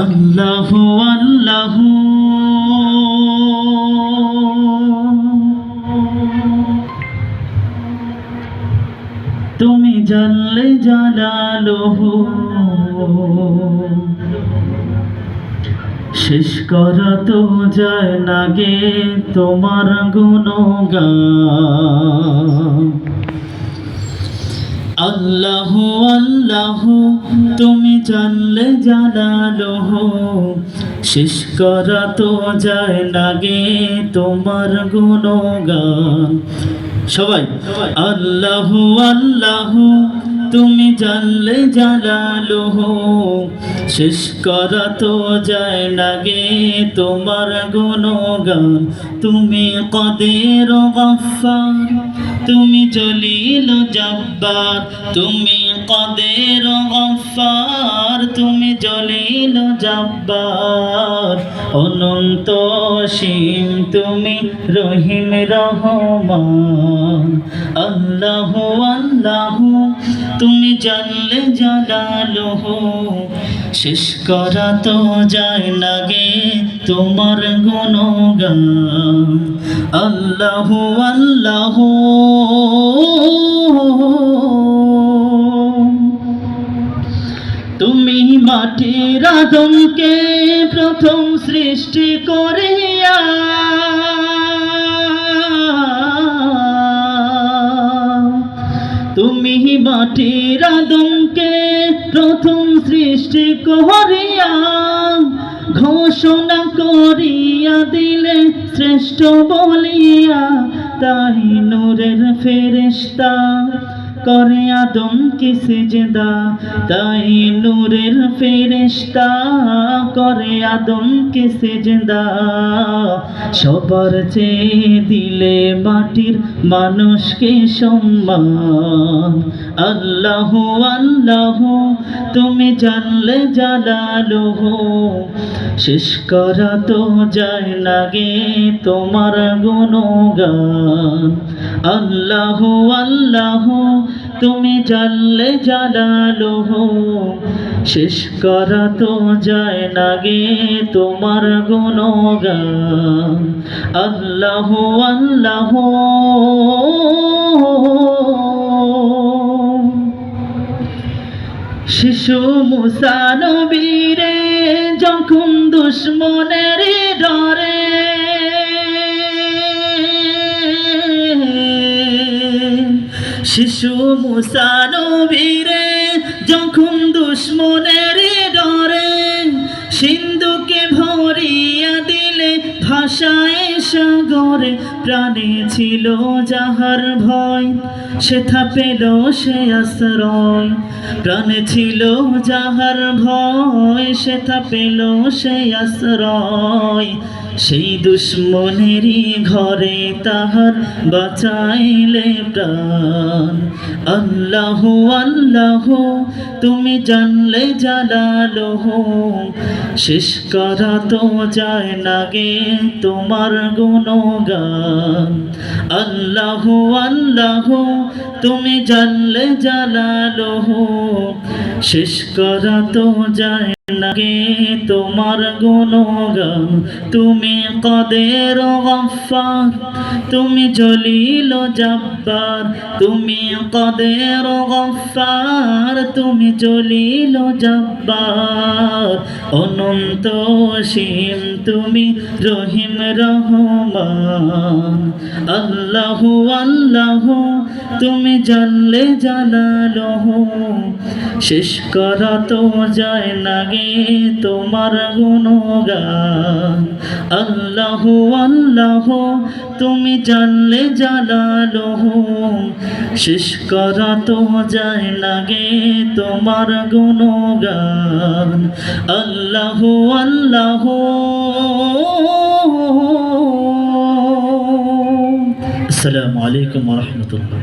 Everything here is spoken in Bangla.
আল্লাহু আল্লাহু তুমি জানলে জালালুহু শেষ করা তো যায় না গে তোমার গুণগান। আল্লাহু আল্লাহু তুমি জানলে জালালুহু শেষ করা তো যায় না গে তোমার গুণগান। সবাই আল্লাহু আল্লাহু তুমি জানলে জালালুহু শেষ করা তো যায় না গে তোমার গুণগান। তুমি কাদের গফফার তুমি জলিল জব্বার, তুমি কাদের গফফার তুমি জলিল জব্বার, অনন্ত অসীম তুমি রহিম রহমান। আল্লাহু আল্লাহু তুমি জানলে জালালুহু শেষ করা তো যায় না গে তোমার গুণগান। আল্লাহু আল্লাহু তুমি মাটির আদমকে প্রথম সৃষ্টি করিয়া তুমি মাটির আদমকে প্রথম সৃষ্টি করিয়া ঘোষণা করিয়া দিলে শ্রেষ্ঠ বলিয়া, তাই নূরের ফেরেশতা করে আদমকে সিজদা, তাই নূরের ফেরেশতা করে আদমকে সিজদা। সবার চেয়ে দিলে মাটির মানুষকে সম্মান। আল্লাহু আল্লাহু তুমি জানলে জালালুহু শেষ করা তো যায় না গে তোমার গুণগান। আল্লাহু আল্লাহু তুমি জানলে জালালুহু শেষ করা তো যায় না গে তোমার গুণগান। আল্লাহু আল্লাহু শিশু মুসা নবীরে যখন দুশ্মনের ডরে শিশু মুসা নবীরে যখন দুশ্মনের ডরে সিন্ধুকে ভরিয়া দিলে ভাষায় সাগরে, প্রাণে ছিল যাহার ভয় সেথা পেল সে আশ্রয়, প্রাণে ছিল যাহার ভয় সেথা পেল সে আশ্রয়। সেই দুশ্মনেরই ঘরে তাহার বাঁচাইলে প্রাণ। আল্লাহু আল্লাহু তুমি জানলে জালালুহু শেষ করা তো যায় না গে তোমার গুণগান। আল্লাহু আল্লাহু তুমি জানলে জালালুহু শেষ করা তো যায় না গে তোমার গুণগান। তুমি কাদের গফফার তুমি জলিল জব্বার, তুমি কাদের গফফার তুমি জলিল জব্বার, অনন্ত অসীম তুমি রহিম রহমান। আল্লাহু আল্লাহু তুমি জানলে জালালুহু শেষ করা তো যায় না গে তোমার গুণগান। আল্লাহু আল্লাহু তুমি জানলে জালালুহু শেষ করা তো যায় না গে তোমার গুণগান। আল্লাহু আল্লাহু আসসালামু আলাইকুম ওয়া রাহমাতুল্লাহ।